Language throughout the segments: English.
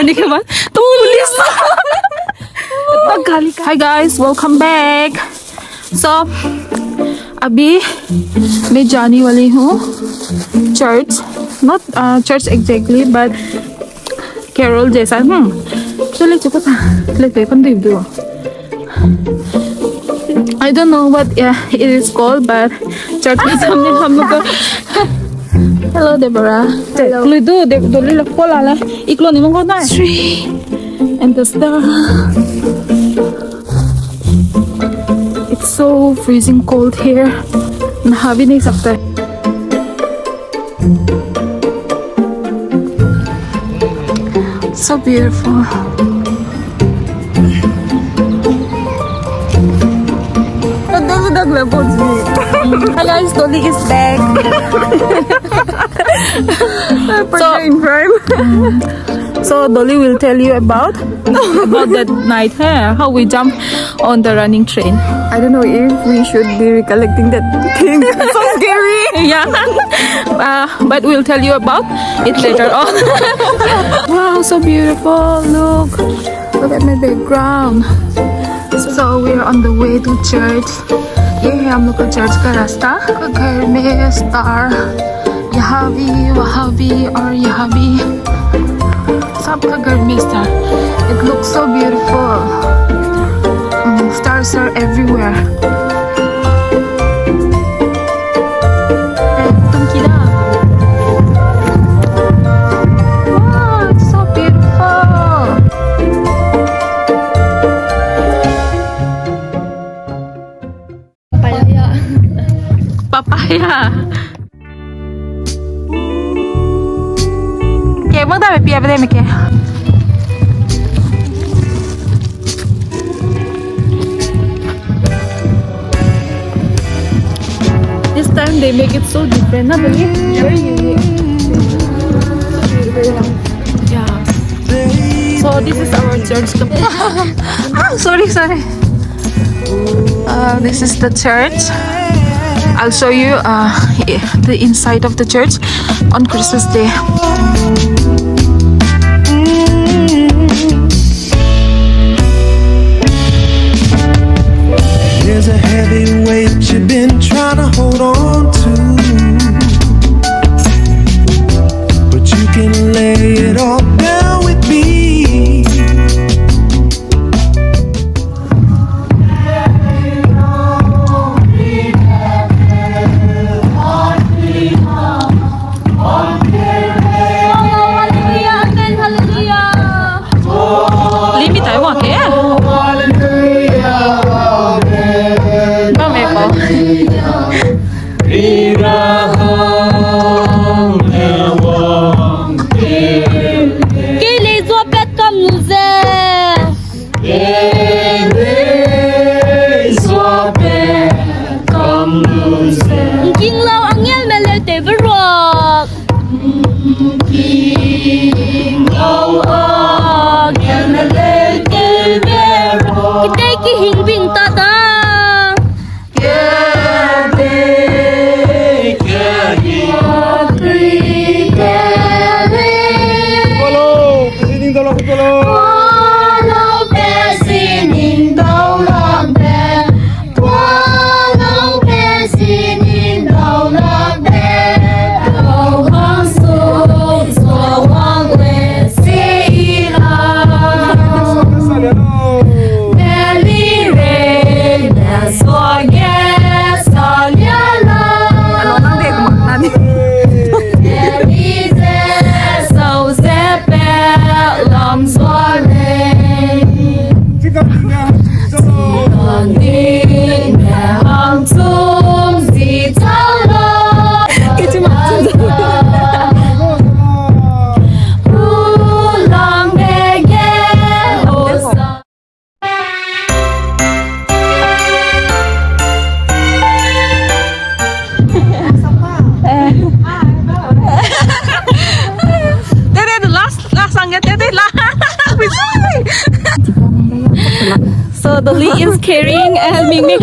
Hi guys, welcome back. So अभी मैं जाने वाली हूँ church, not church exactly but carol जैसा. चले चुका था लेते अपन देख दो. I don't know what it is called but church के सामने हम लोग Hello Deborah. Hello. Luidu doli la kola la iklo ni mong na. And the star. It's so freezing cold here. नहा भी नहीं सकता. So beautiful. Hi guys, Dolly is back. So Dolly will tell you about that night, how we jumped on the running train. I don't know if we should be recollecting that thing. It's so scary. Yeah, but we'll tell you about it later on. Wow, so beautiful. Look at my background. So we're on the way to church. ये है हम लोग का church का रास्ता. घर में star यहाँ भी वहाँ भी और यहाँ भी सबका घर में star. It looks so beautiful. Stars are everywhere. Wow, it's so beautiful. Papaya. Kể bước ta phải bia bên đây mày kể. This time they make it so different, not really? Very unique. Yeah. So this is our church. Sorry. This is the church. I'll show you the inside of the church on Christmas Day. There's a heavy weight you've been trying to hold on to, but you can lay it all down with me. So Dolly is carrying and Ming Ming.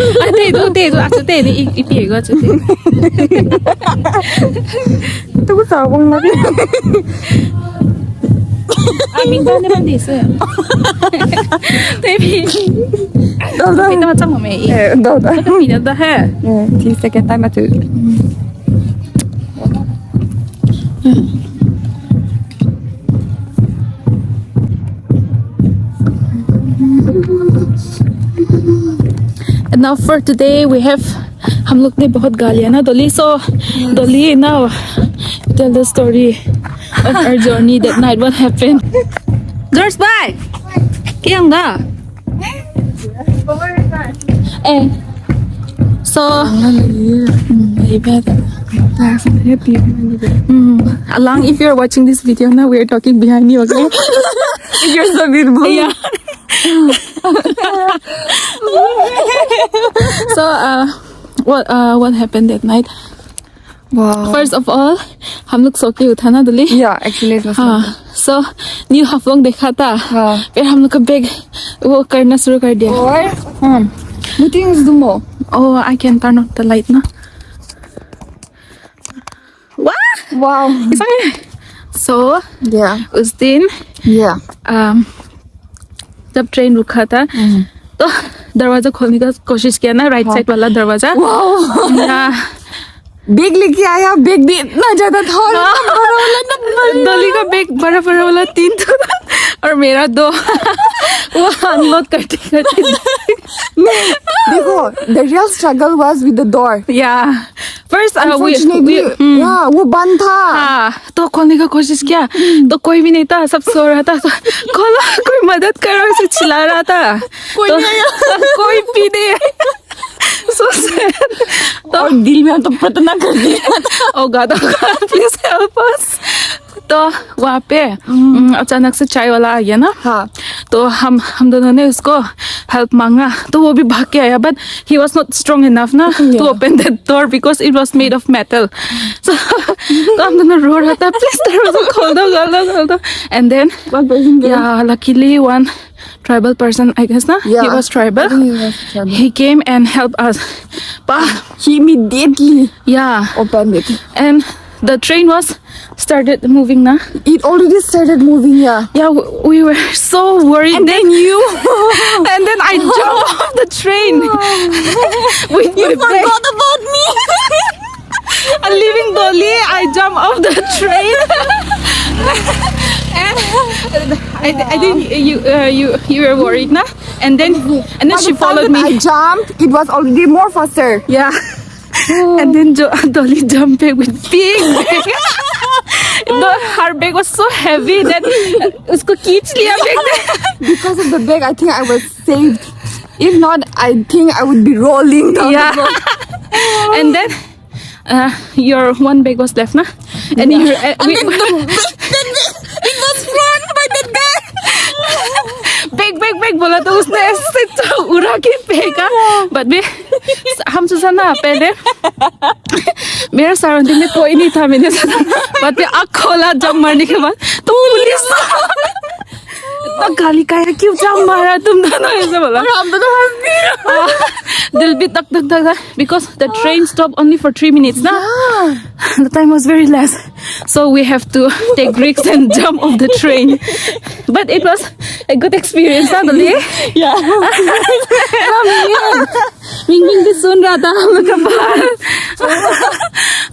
Mình ba nên đi sữa. Thế vì mình đâu trong mày. Đâu đó. Mình đâu ha. Thì second time mà thử. And now for today we have हम लोग ने बहुत गालियाँ ना डोली so डोली now tell the story of our journey that night what happened. Girls bye. Kaya nga. Eh. So Alang, if you're watching this video now, we're talking behind you, okay? You're so beautiful. Yeah. So what happened that night? Wow. First of all, हम लोग सो के उठा ना दुली. Yeah, actually it was. हाँ. So new Haflong देखा था. हाँ. फिर हम लोग का बैग वो करना शुरू कर दिया. Or meetings do more. Oh, I can turn off the light ना. What? Wow. It's okay. So Yeah. उस दिन Yeah. जब ट्रेन रुका था तो दरवाजा खोलने का कोशिश किया ना राइट साइड वाला दरवाजा. Wow. Yeah. बैग लेके आया बैग भी इतना ज्यादा था और इतना बड़ा वाला ना डोली का बैग बड़ा बड़ा वाला 3 था और मेरा 2 वो अनलोड करते करते देखो the real struggle was with the door. yeah first Unfortunately, yeah, वो बंद था. हाँ तो खोलने का कोशिश किया तो कोई भी नहीं था सब सो रहा था तो खोलो कोई मदद करो ऐसे चिल्ला रहा था कोई नहीं आया. कोई भी नहीं आया. So sad. और दिल में तो प्रार्थना कर दिया. Oh God, please help us. तो वहाँ पे अचानक से चाय वाला आ गया ना. हाँ. तो हम दोनों ने उसको हेल्प मांगा तो वो भी भाग के आया but he was not strong enough ना to open that door because it was made of metal. So तो हम दोनों रो रहा था please दरवाजा खोल दो and then yeah luckily one tribal person I guess na Yeah. he was tribal. He was tribal. He came and helped us. He immediately Yeah. opened it. And the train was started moving na. It already started moving. Yeah. Yeah, we were so worried. And then you. And then I jumped off the train. With You my bag. forgot about me. A living dolly, I jumped off the train. And I think you were worried na. And then By she the time followed that I me. jumped. It was already more faster. Yeah. And then Dolly jumped back with big bag. Her bag was so heavy that उसको खींच लिया bag. Because of the bag, I think I was saved. If not, I think I would be rolling down Yeah. the road. And then your one bag was left na. And you It was thrown by the guy. Bag बोला तो उसने ऐसे तो उड़ा के फेंका. But हम सोचा ना पहले मेरा सराउंडिंग में कोई नहीं था मैंने सोचा but मैं आँख खोला जब मारने के बाद तो पुलिस तो गाली का क्यों जब मारा तुम दोनों ऐसे बोला. हम दोनों हंस दिए. दिल भी तक था because the train stopped only for 3 minutes na. The time was very less so we have to take risks and jump off the train but it was a good experience ना Dolly. Yeah. Ming भी सुन रहा था हम लोग का बात.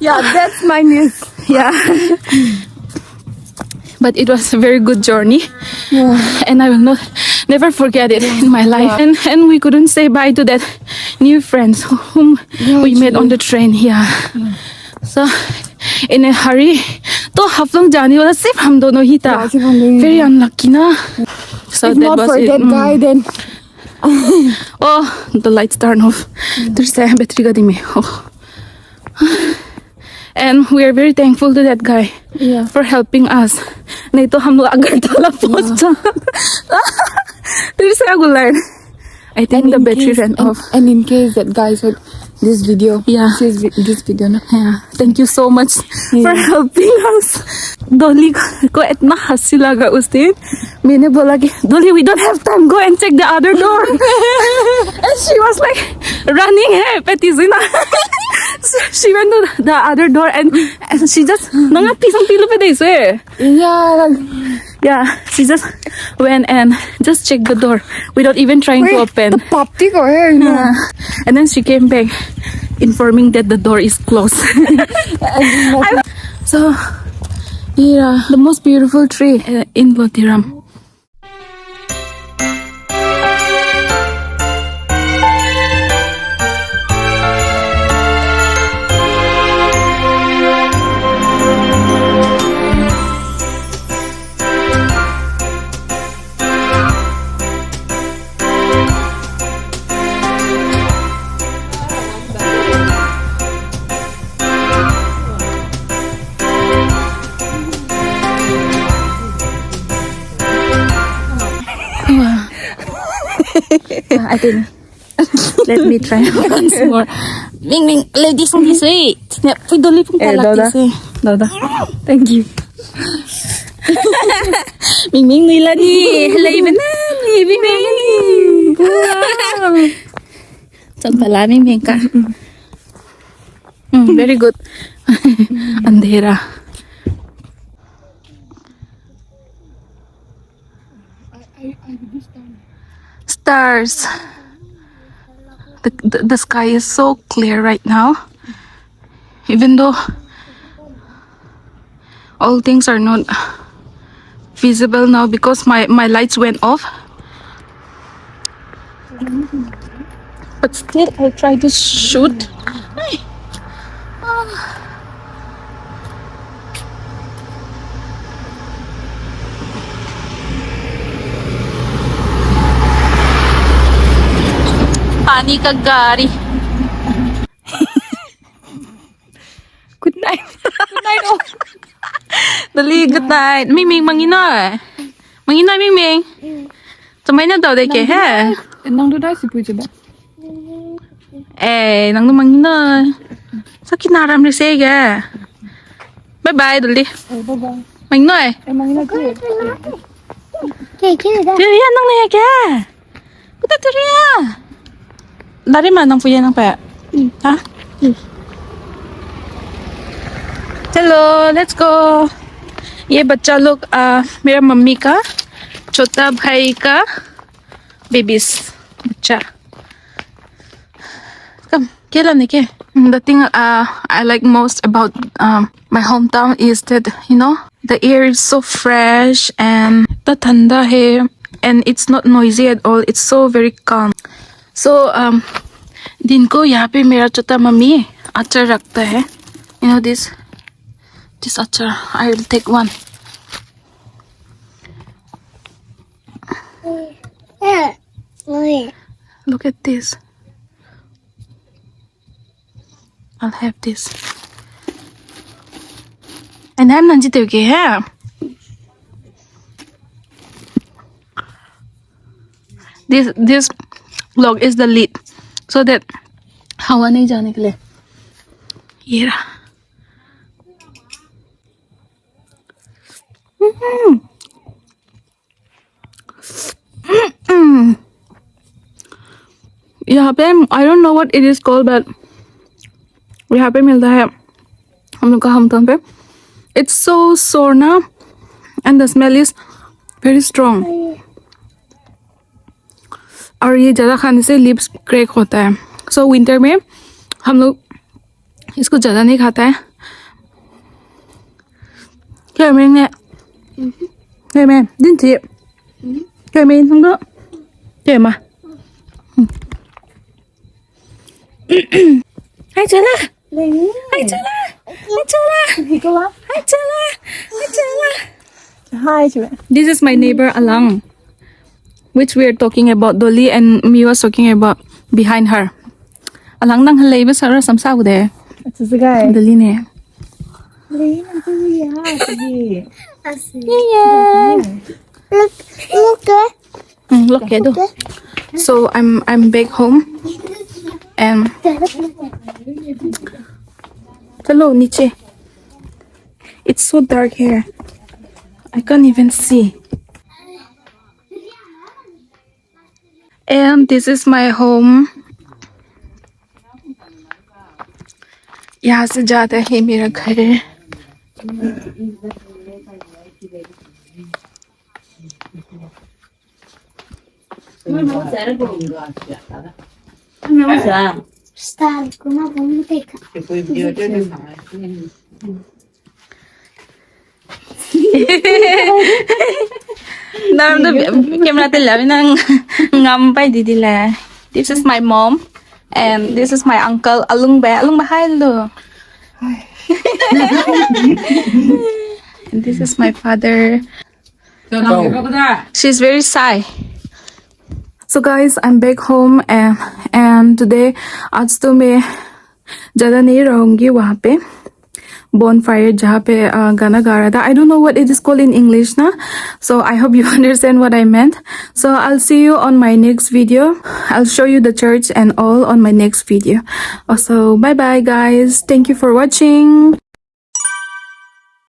Yeah, that's my news. Yeah. But it was a very good journey. Yeah. And I will never forget it in my life. And we couldn't say bye to that new friends whom we met on the train. Yeah. So in a hurry, तो हाफलोंग जाने वाला सिर्फ हम दोनों ही था. सिर्फ हम दोनों ही Very unlucky ना. So If that not was for it. that guy, then Oh, the lights turned off. There's a battery gadi mein. Oh. And we are very thankful to that guy for helping us. नहीं तो हम लोग अगरतला पहुंच जाते. फिर से आगू line. I think the battery ran off. And in case that guy saw this video, Yeah. sees this video, no? Yeah, thank you so much for helping us. Dolly को इतना हंसी लगा उस दिन. मैंने बोला कि Dolly, we don't have time. Go and check the other door. And she was like running है Petizina. So she went to the other door and she just nangapi sang pilo pe dese. Yeah, Yeah, she just went and just checked the door without even trying to open. Popti ko eh. Yeah. And then she came back informing that the door is closed. So, yeah, the most beautiful tree in Lotiram. I think. Let me try once more. Ming Ming, ladies on this way. Pwede dali pong palak this way. Doda. Thank you. Ming Ming, nila di. Hello, Ming Ming. Wow. Saan pala, Ming Ming ka? Very good. Andhera. Stars. The sky is so clear right now, even though all things are not visible now because my lights went off, but still I try to shoot. Pani ka gari. Good night. Good night. Oh. Dali, good night. Ming Ming, manginoy. Manginoy, Ming Ming. Tumay na daw, deke, he? Nang do si puja ba? Eh, nang manginoy. Sa kinaram rin sige. Bye-bye, dali. Bye-bye. Manginoy. Emang ina ko. Diriya nang nayake. Kuta diriya. Dari man nang puya nang pa. Ha? Hello, let's go. ये बच्चा लोग मेरा mummy का छोटा भाई का babies बच्चा. Come, खेलने के. The thing I like most about my hometown is that, you know, the air is so fresh and the ठंडा है, and it's not noisy at all. It's so very calm. So दिन को यहाँ पे मेरा छोटा मम्मी अचार रखता है. You know this achar. I will take one. Look at this. I'll have this. And I'm not okay, huh? This log is the lid, so that हवा नहीं जाने के लिए. ये रहा. यहाँ पे I don't know what it is called, but यहाँ पे मिलता है हम लोग का hometown पे. It's so sour ना, and the smell is very strong. और ये ज़्यादा खाने से lips crack होता है. So winter में हम लोग इसको ज़्यादा नहीं खाता है. क्या मैंने Kể mẹ, đến chị. Kể mẹ không đó. Kể mà. Hai chữ là. Hai chữ là. Hai chữ là. Hai chữ là. Hai chữ là. Hi, chị. This is my neighbor Alang, which we are talking about. Dolly and me was talking about behind her. Alang nang halay ba sa rasam sa ude. It's a guy. Dolly ne. Yeah. Look at it. So I'm back home and hello Nietzsche. It's so dark here. I can't even see. And this is my home. यहाँ से जाता है मेरा घर. Star kuma bomba Naramdam camera tila nang ngampay di dila. This is my mom and this is my uncle alung bahal do. And this is my father. She's very shy. So guys, I'm back home and today आज तो मैं ज़्यादा नहीं रहूँगी वहाँ पे bonfire जहाँ पे गाना गा रहा था. I don't know what it is called in English ना. So I hope you understand what I meant. So I'll see you on my next video. I'll show you the church and all on my next video. Also, bye bye guys. Thank you for watching.